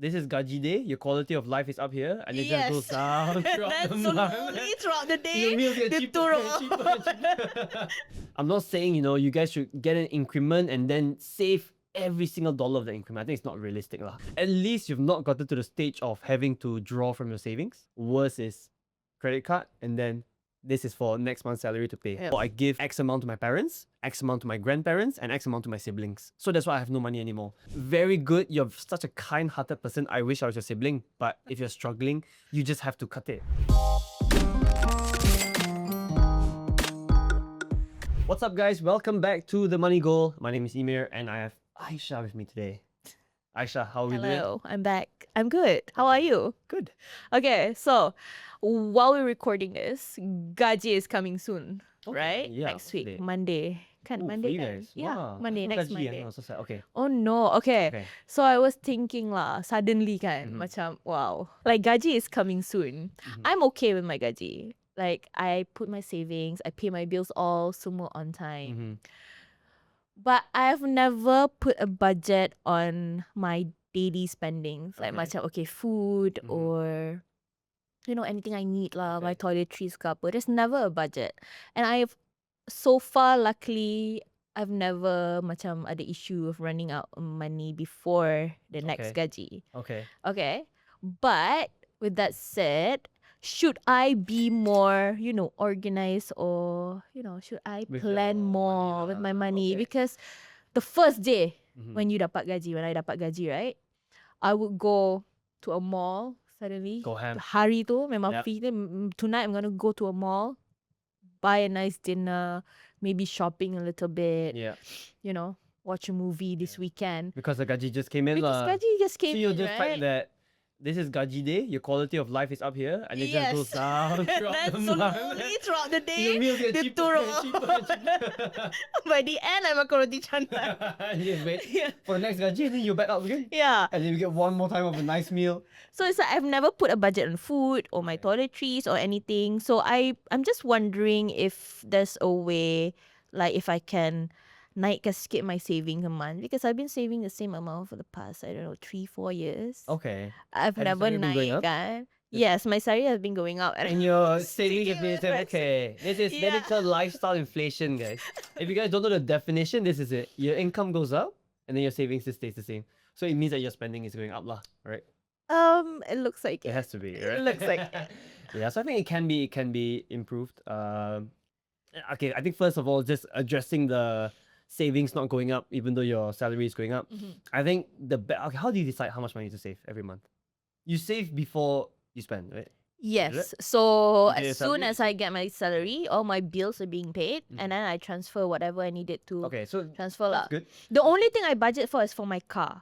this is Gaji day. Your quality of life is up here, and it just goes down throughout the month. Slowly throughout the day, Your meals get the cheaper and turun. cheaper and cheaper. I'm not saying, you guys should get an increment and then save every single dollar of the increment. I think it's not realistic lah. At least you've not gotten to the stage of having to draw from your savings. Worse is credit card, and then this is for next month's salary to pay. Yep. So I give X amount to my parents, X amount to my grandparents, and X amount to my siblings. So that's why I have no money anymore. Very good. You're such a kind-hearted person. I wish I was your sibling. But if you're struggling, you just have to cut it. What's up, guys? Welcome back to The Money Goal. My name is Emir, and I have Aishah with me today. Aishah, how are we doing? Hello, I'm back. I'm good. How are you? Good. Okay, so while we're recording this, Gaji is coming soon, Okay, right? yeah, Next week, day? Monday. Oh, for Monday you kan? guys. Yeah, Wow. Monday, No next gaji, Monday. no, so sad. Okay. Oh no, okay. Okay. So I was thinking lah, suddenly kan, macam wow. Like Gaji is coming soon. I'm okay with my Gaji. Like I put my savings, I pay my bills all semua on time. But I've never put a budget on my daily spendings. Like Okay. macam okay, food or anything I need lah, my toiletries ke apa. There's never a budget. And I've so far luckily I've never macam ada issue of running out of money before the next gaji. Okay. Okay. But with that said, should I be more, organized or, should I With plan your more money with lah. my money? Okay. Because the first day when I dapat gaji, right? I would go to a mall suddenly. Go ham. Hari tu memang Yep. free. Tonight I'm going to go to a mall, buy a nice dinner, maybe shopping a little bit, Yeah. watch a movie this weekend. Because the gaji just came in Because lah. gaji just So came you'll in, just right? find that this is Gaji day. Your quality of life is up here, and it just goes down throughout Then the month. slowly throughout the Your day, meals get the cheaper and turun. cheaper and cheaper. By the end, I'm makan roti canai. You just wait Yeah. for the next gaji, and then you're back up again. Yeah. And then you get one more time of a nice meal. So it's like I've never put a budget on food or my toiletries or anything. So I'm just wondering if there's a way, like if I can naikkan sikit my savings a month, because I've been saving the same amount for the past, 3-4 years. Okay. I've Has your never salary been going up? naikkan. Yes, my salary has been going up. And your saving is Sticking with being my okay. This is Yeah. medical lifestyle inflation, guys. If you guys don't know the definition, this is it. Your income goes up, and then your savings just stays the same. So it means that your spending is going up lah, right? It looks like It has to be, right? It looks like it. Yeah, so I think it can be improved. Okay, I think first of all, just addressing the savings not going up, even though your salary is going up. I think okay, how do you decide how much money to save every month? You save before you spend, right? Yes. So You get your as soon salary? as I get my salary, all my bills are being paid, and then I transfer whatever I needed to Okay, so transfer lah. that's good. The only thing I budget for is for my car.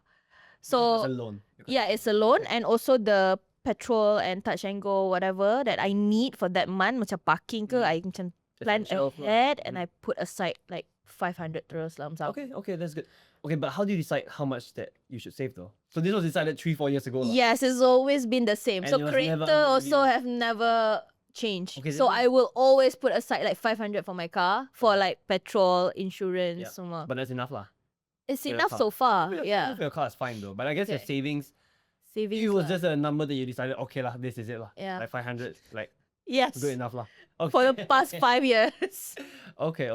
It's So a loan. yeah, it's a loan, and also the petrol and touch and go whatever that I need for that month, macam parking ke, I macam plan Essentials lah. ahead and I put aside like 500 terus lah. Macam. Okay, that's good. Okay, but how do you decide how much that you should save though? So this was decided 3-4 years ago. lah. Yes, it's always been the same. And So it was never creator under also review. have never changed. Okay, So then- I will always put aside like 500 for my car for like petrol, insurance, Yeah. semua. But that's enough lah. It's for your enough car. so far. For Yeah. your car is fine though. But I guess your Okay. savings, Savings. it was lah. just a number that you decided, okay lah, this is it lah. Yeah. Like 500, like Yes. good enough lah. Okay. For the past 5 years. Okay.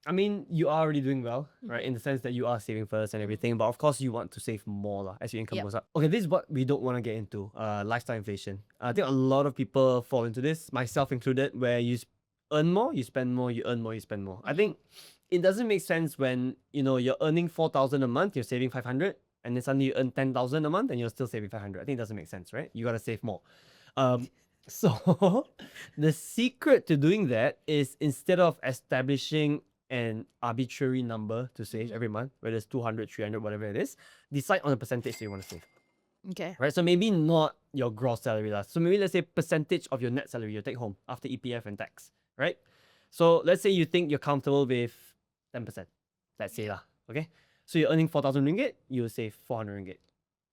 I mean, you are already doing well, right? Mm-hmm. In the sense that you are saving first and everything, but of course you want to save more lah as your income Yep. goes up. Okay, this is what we don't want to get into, lifestyle inflation. I think a lot of people fall into this, myself included, where you earn more, you spend more, you earn more, you spend more. I think it doesn't make sense when, you're earning 4,000 a month, you're saving 500, and then suddenly you earn 10,000 a month and you're still saving 500. I think it doesn't make sense, right? You got to save more. So the secret to doing that is, instead of establishing an arbitrary number to save every month, whether it's 200, 300, whatever it is, decide on a percentage that you want to save, Okay. right? So maybe not your gross salary lah. So maybe let's say percentage of your net salary you take home after EPF and tax, right? So let's say you think you're comfortable with 10%, let's say lah, okay? So you're earning 4,000 ringgit, you'll save 400 ringgit,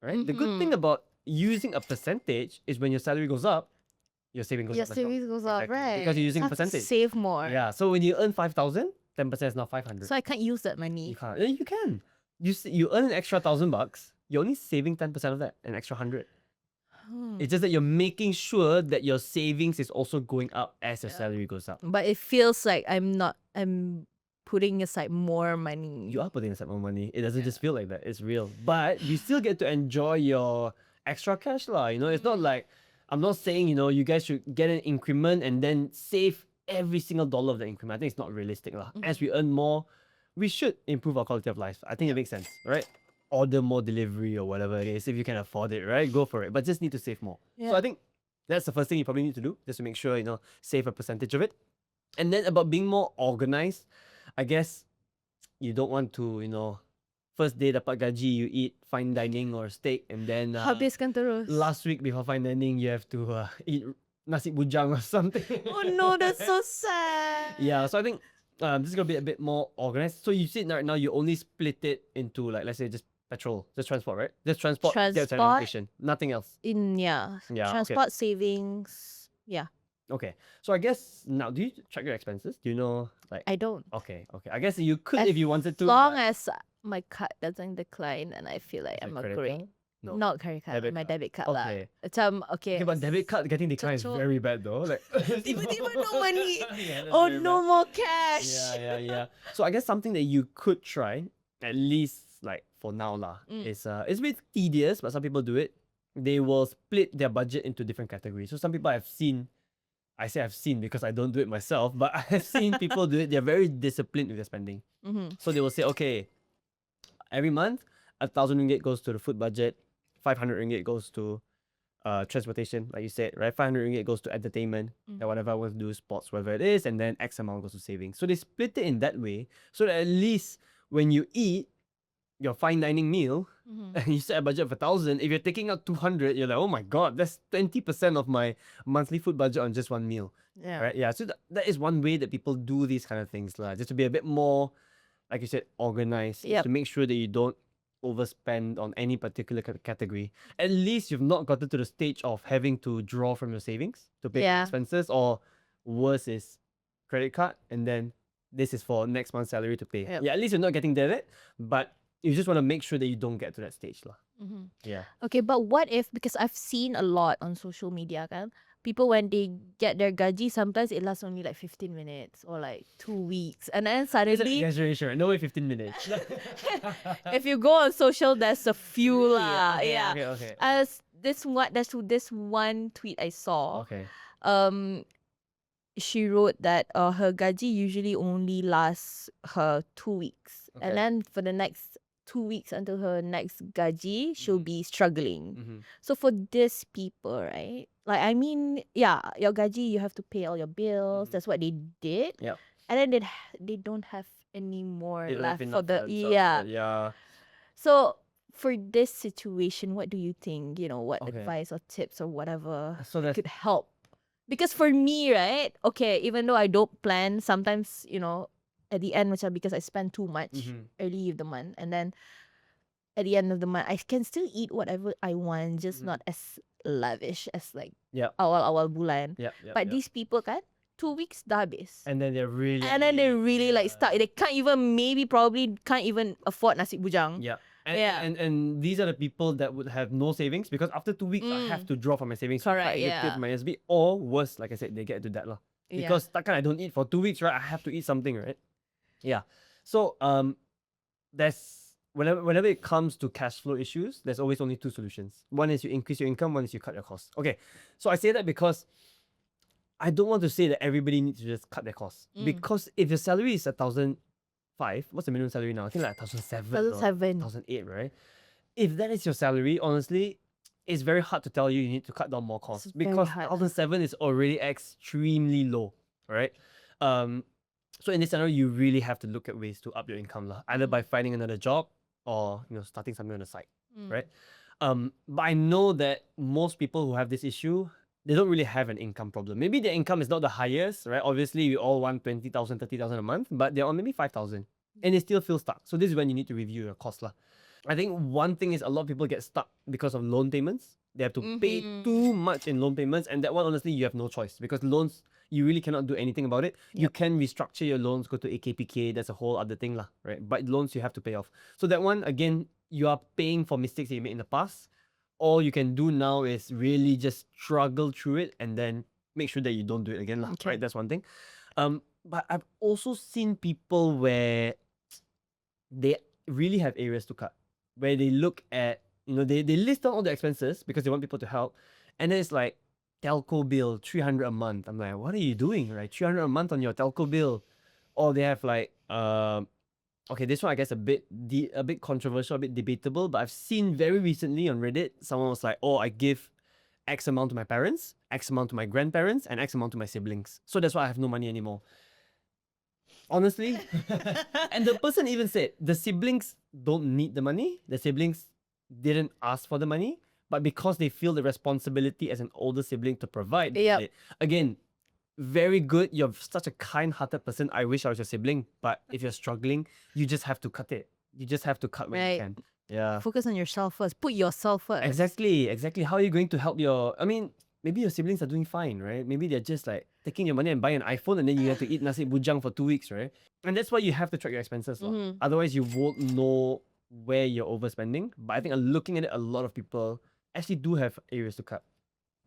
right? The good thing about using a percentage is when your salary goes up, your saving goes Your up as well. savings goes up, Exactly, right? because you're using Have to percentage. Save more. Yeah, so when you earn 5,000, 10% is now 500. So I can't use that money. You can't. You can. You earn an extra $1,000. you're only saving 10% of that, an extra 100. Hmm. It's just that you're making sure that your savings is also going up as your salary goes up. But it feels like I'm putting aside more money. You are putting aside more money. It doesn't just feel like that. It's real. But you still get to enjoy your extra cash lah. You know, it's not like, I'm not saying, you know, you guys should get an increment and then save every single dollar of the increment. I think it's not realistic lah. As we earn more, we should improve our quality of life. I think it makes sense, right? Order more delivery or whatever it is. If you can afford it, right? Go for it. But just need to save more. So I think that's the first thing you probably need to do, just to make sure, you know, save a percentage of it. And then about being more organized, I guess you don't want to, you know, first day dapat gaji, you eat fine dining or steak, and then Habiskan terus. last week before fine dining, you have to eat nasi bujang or something. Oh no, that's so sad. Yeah, so I think this is gonna be a bit more organized. So you see right now, you only split it into, like, let's say just petrol, just transport, right? Just transport, get Transport. transportation, nothing else. Yeah, Yeah, okay. transport savings. Yeah, Okay, so I guess now, do you track your expenses? Do you know, like, I don't. okay, I guess you could As if you wanted to. As long but- as my card doesn't decline and I feel like Is I'm that a credit great. card? No. Not credit card, Debit my card. debit card lah. Okay. Okay. Okay, but debit card getting declined is Cocok. very bad though. Like, Tiba-tiba no money. Yeah, that's Oh very no bad. more cash. Yeah. So I guess something that you could try, at least like for now lah, is it's a bit tedious, but some people do it. They will split their budget into different categories. So some people I've seen, I say I've seen because I don't do it myself, but I have seen people do it. They're very disciplined with their spending. So they will say, okay, every month, 1,000 ringgit goes to the food budget, 500 ringgit goes to transportation, like you said, right? 500 ringgit goes to entertainment, and whatever I want to do, sports, whatever it is, and then X amount goes to savings. So they split it in that way, so that at least when you eat your fine dining meal, and you set a budget of 1,000, if you're taking out 200, you're like, oh my god, that's 20% of my monthly food budget on just one meal. Yeah. Right? Yeah. So that is one way that people do these kind of things, lah. Just to be a bit more, like you said, organized. Yep. To make sure that you don't overspend on any particular category. At least you've not gotten to the stage of having to draw from your savings to pay Yeah. expenses, or worse is credit card, and then this is for next month's salary to pay. Yep. Yeah. At least you're not getting there yet, but you just want to make sure that you don't get to that stage, lah. Yeah. Okay, but what if, because I've seen a lot on social media, kan, people when they get their gaji, sometimes it lasts only like 15 minutes or like 2 weeks, and then Is it suddenly, exaggeration? No way, 15 minutes. if you go on social, there's a few lah. Okay, Yeah. Okay. As this one tweet I saw, Okay. she wrote that her gaji usually only lasts her 2 weeks, Okay. and then for the next 2 weeks until her next gaji, she'll be struggling. So for these people, right? Like, I mean, yeah, your gaji, you have to pay all your bills. That's what they did. Yep. And then they don't have any more They don't have left enough for the funds, so- yeah. Yeah. So for this situation, what do you think? You know, what Okay. advice or tips or whatever So that's could help? Because for me, right? Okay, even though I don't plan, sometimes, you know, at the end, macam because I spend too much early of the month, and then at the end of the month, I can still eat whatever I want, just not as lavish as like Yep. awal bulan. Yep. But these people kan, 2 weeks dah habis. and then they're really Like stuck. They can't even, probably can't even afford nasi bujang. Yeah. Yeah. And these are the people that would have no savings, because after 2 weeks I have to draw from my savings. Correct, to yeah. my SB, or worse, like I said, they get to that lah. Yeah. Because takkan I don't eat for 2 weeks, right? I have to eat something, right? Yeah. So there's whenever it comes to cash flow issues, there's always only two solutions. One is you increase your income, one is you cut your costs. Okay. So I say that because I don't want to say that everybody needs to just cut their costs. Because if your salary is 1,500, what's the minimum salary now? I think like 1,700 or 1,700. 1,800, right? If that is your salary, honestly, it's very hard to tell you need to cut down more costs, It's very because hard. 1,700 is already extremely low, right? So in this scenario, you really have to look at ways to up your income lah, either by finding another job or starting something on the side, right? But I know that most people who have this issue, they don't really have an income problem. Maybe their income is not the highest, right? Obviously, we all want 20,000, 30,000 a month, but they're on maybe 5,000, and they still feel stuck. So this is when you need to review your cost lah. I think one thing is a lot of people get stuck because of loan payments. They have to pay too much in loan payments, and that one, honestly, you have no choice, because loans, you really cannot do anything about it. You Yep. can restructure your loans, go to AKPK, that's a whole other thing lah, right? But loans you have to pay off. So that one, again, you are paying for mistakes that you made in the past. All you can do now is really just struggle through it and then make sure that you don't do it again lah, Okay. right? That's one thing. But I've also seen people where they really have areas to cut, where they look at, they list down all the expenses because they want people to help, and then it's like telco bill 300 a month. I'm like, what are you doing, right? 300 a month on your telco bill. Or they have like okay, this one I guess a bit controversial, a bit debatable, but I've seen very recently on Reddit, someone was like, oh, I give X amount to my parents, X amount to my grandparents, and X amount to my siblings, so that's why I have no money anymore. Honestly. And the person even said the siblings don't need the money. The siblings didn't ask for the money, but because they feel the responsibility as an older sibling to provide Yep. it. Again, very good. You're such a kind-hearted person. I wish I was your sibling, but if you're struggling, you just have to cut it. You just have to cut when Right. you can. Yeah. Focus on yourself first. Put yourself first. Exactly. How are you going to help maybe your siblings are doing fine, right? Maybe they're just like taking your money and buying an iPhone and then you have to eat nasi bujang for 2 weeks, right? And that's why you have to track your expenses. Mhm. Otherwise, you won't know where you're overspending. But I think looking at it, a lot of people actually do have areas to cut.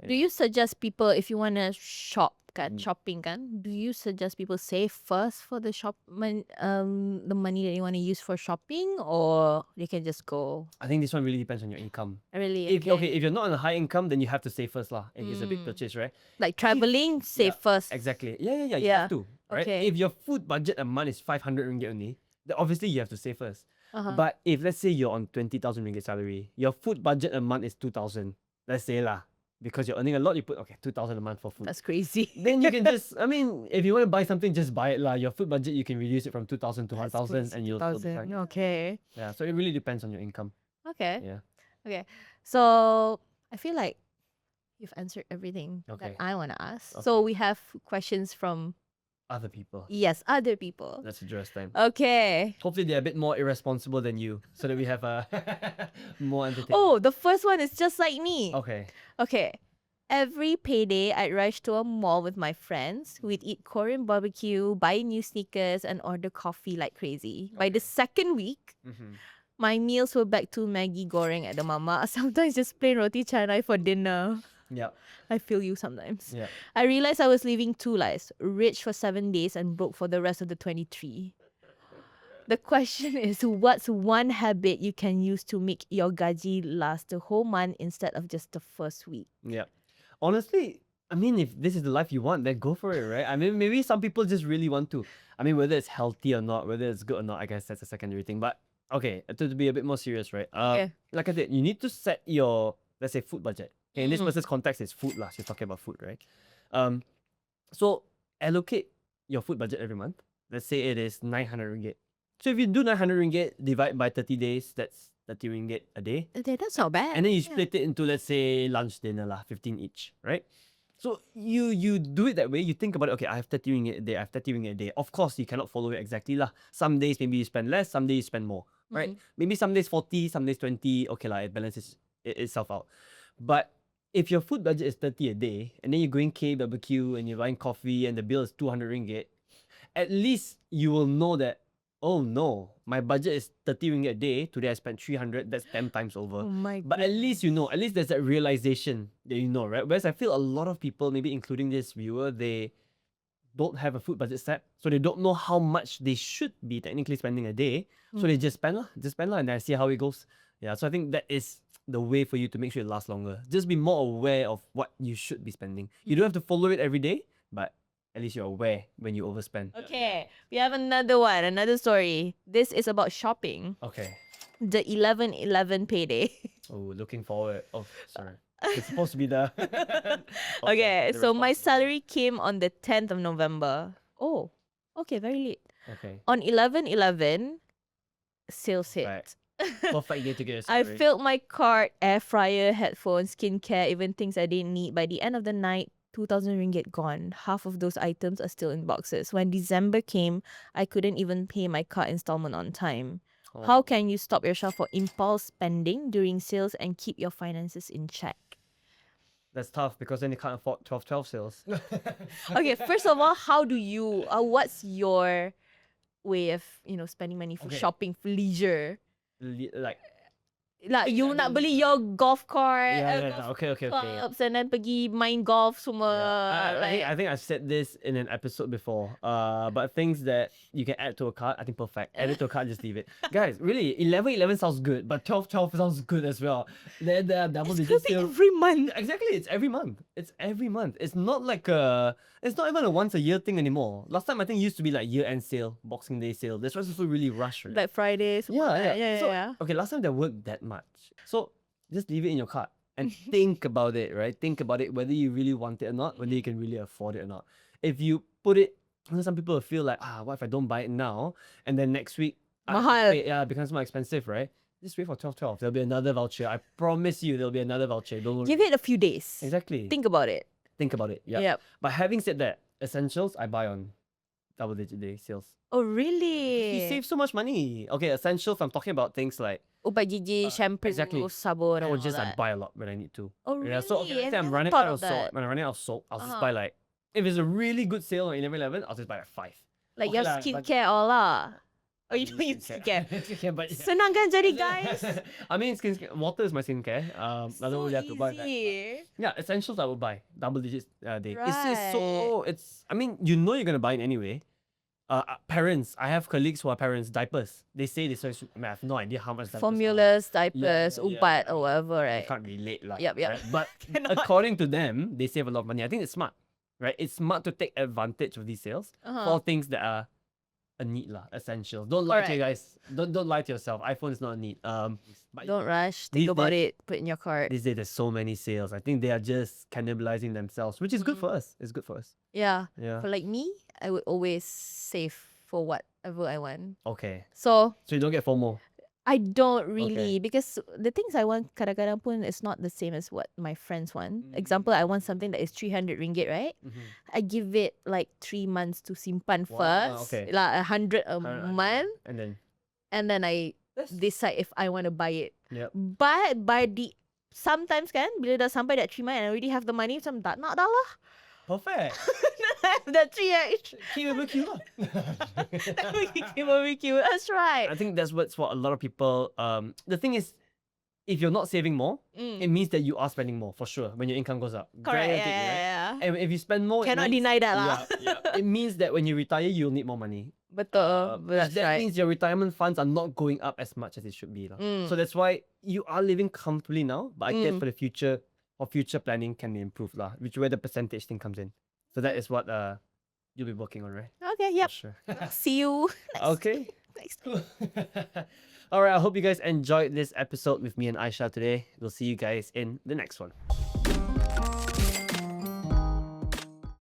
Do you suggest people, if you want to shop, Mm. shopping do you suggest people save first for the the money that you want to use for shopping, or they can just go? I think this one really depends on your income. Really? If you're not on a high income, then you have to save first lah. If it's a big purchase, right? Like traveling, save first. Exactly. Yeah. You Yeah. have to, right? Okay. If your food budget a month is 500 ringgit only, then obviously you have to save first. Uh-huh. But if let's say you're on 20,000 ringgit salary, your food budget a month is 2,000. Let's say lah, because you're earning a lot, you put 2,000 a month for food. That's crazy. Then you can just, if you want to buy something, just buy it lah. Your food budget, you can reduce it from 2,000 to 1,000 and you'll still be fine. Okay. Yeah, so it really depends on your income. Okay. Yeah. Okay. So I feel like you've answered everything Okay. that I want to ask. So Okay. we have questions from, Other people. other people. Let's address them. Okay. Hopefully they're a bit more irresponsible than you, so that we have a more entertaining. Oh, the first one is just like me. Okay. Okay. Every payday, I'd rush to a mall with my friends. We'd eat Korean barbecue, buy new sneakers, and order coffee like crazy. By the second week, Mm-hmm. my meals were back to Maggi goreng at the mama. Sometimes just plain roti canai for dinner. Yeah. I feel you sometimes. Yeah. I realized I was living two lives, rich for 7 days and broke for the rest of the 23. The question is, what's one habit you can use to make your gaji last the whole month instead of just the first week? Yeah. Honestly, if this is the life you want, then go for it, right? Maybe some people just really want to. Whether it's healthy or not, whether it's good or not, I guess that's a secondary thing. But okay, to be a bit more serious, right? Okay. Like I said, you need to set your, let's say, food budget. Okay, in this Mhm. person's context, it's food lah. She's talking about food, right? So allocate your food budget every month. Let's say it is 900 ringgit. So if you do 900 ringgit, divide by 30 days, that's 30 ringgit a day. Okay, that's not bad. And then you split it into, let's say, lunch, dinner lah, 15 each, right? So you do it that way. You think about it, okay, I have 30 ringgit a day, I have 30 ringgit a day. Of course, you cannot follow it exactly lah. Some days maybe you spend less, some days you spend more, right? Maybe some days 40, some days 20, okay lah, it balances itself out. But if your food budget is 30 a day, and then you're going K barbecue and you're buying coffee and the bill is 200 ringgit, at least you will know that, oh no, my budget is 30 ringgit a day. Today I spent 300. That's 10 times over. Oh my But at least you know. At least there's that realization that you know, right? Whereas I feel a lot of people, maybe including this viewer, they don't have a food budget set, so they don't know how much they should be technically spending a day. So they just spend lah, and then I see how it goes. Yeah. So I think that is the way for you to make sure it lasts longer. Just be more aware of what you should be spending. You don't have to follow it every day, but at least you're aware when you overspend. Okay, we have another story. This is about shopping. Okay. The 11/11 payday. Oh, looking forward. Oh, sorry. It's supposed to be the. Okay, the so my response. salary came on the 10th of November. Oh, okay, very late. Okay. On 11/11, sales hit. Right. Perfect day to get your I salary. filled my cart, air fryer, headphones, skincare, even things I didn't need. By the end of the night, 2,000 ringgit gone. Half of those items are still in boxes. When December came, I couldn't even pay my car installment on time. Oh. How can you stop yourself for impulse spending during sales and keep your finances in check? That's tough because then you can't afford 12/12 sales. Okay, first of all, how do you? What's your way of spending money for Okay. shopping, for leisure? Like Like Things you I nak don't- beli your golf cart, yeah. golf Okay. clubs, and then pergi main golf semua. Yeah. I think I said this in an episode before. But things that you can add to a cart, I think perfect. Add it to a cart, just leave it. Guys, really, 11/11 sounds good, but 12/12 sounds good as well. There are double It's digits gonna be still. every month. Exactly, it's every month. It's not like it's not even a once a year thing anymore. Last time I think it used to be like year-end sale, Boxing Day sale. This was also really rushed, right? Black Friday. Yeah. So, yeah. okay, last time there weren't that much. So just leave it in your cart and think about it, right? Think about it whether you really want it or not, whether you can really afford it or not. If you put it, some people will feel like, what if I don't buy it now and then next week I have to Mahal. pay, it becomes more expensive, right? Just wait for 12/12. There'll be another voucher. I promise you, there'll be another voucher. Don't worry. Give it a few days. Exactly. Think about it. Think about it. Yeah. Yep. But having said that, essentials I buy on double-digit day sales. Oh You really? save so much money. Okay, essentials. I'm talking about things like Ubat gigi, shampoo, exactly. sabun, I and will all just that. buy a lot when I need to. Oh really? Yeah, so okay, let's say I I'm never running thought out of of soap. that. When I'm running out of soap, I'll just Uh-huh. buy like, if it's a really good sale on 11/11, I'll just buy like 5. Like Okay your lah, but- skincare all lah. Oh, you don't use skincare. Skincare, but yeah. Senang kan jadi guys? I mean, water is my skincare. I don't really have to buy that. easy. Yeah, essentials I would buy double digits day. It's Right. so I mean, you know you're gonna buy it anyway. Parents, I have colleagues who are parents. Diapers, they say they search. I mean, I have no idea how much diapers are. Formulas, diapers, yeah, ubat yeah. or whatever, I right? can't relate, like. Yep. Right? But Cannot. according to them, they save a lot of money. I think it's smart, right? It's smart to take advantage of these sales Uh-huh. for things that are a need, lah, essentials. Don't lie to you guys. Don't lie to yourself. iPhone is not a need. But Don't rush. These Think about days- it. Put in your cart. these days there's so many sales. I think they are just cannibalizing themselves, which is good for us. It's good for us. Yeah. Yeah. For like me, I would always save for whatever I want. Okay. So So you don't get FOMO. I don't really because the things I want kadang-kadang pun is not the same as what my friends want. Example, I want something that is 300 ringgit, right? I give it like 3 months to simpan Wow, first, okay. like 100 a 100, month, And then and then I decide if I want to buy it. yep. But by the sometimes kan, bila dah sampai that 3 months and I already have the money, macam tak nak dah lah. Perfect. I have that 3 Keep it cute. barbecue. That's right. I think that's what a lot of people. The thing is, if you're not saving more, it means that you are spending more for sure when your income goes up. Correct. Guaranteed, right? Yeah. And if you spend more, Cannot it means, deny that lah. Yeah. It means that when you retire, you'll need more money. Betul. That's That right. means your retirement funds are not going up as much as it should be. Lah. Mm. So that's why you are living comfortably now, but I get for the future or future planning can be improved, lah, which where the percentage thing comes in. So that is what you'll be working on, right? Okay, yep. For sure. See you Okay. next Cool. All right. I hope you guys enjoyed this episode with me and Aishah today. We'll see you guys in the next one.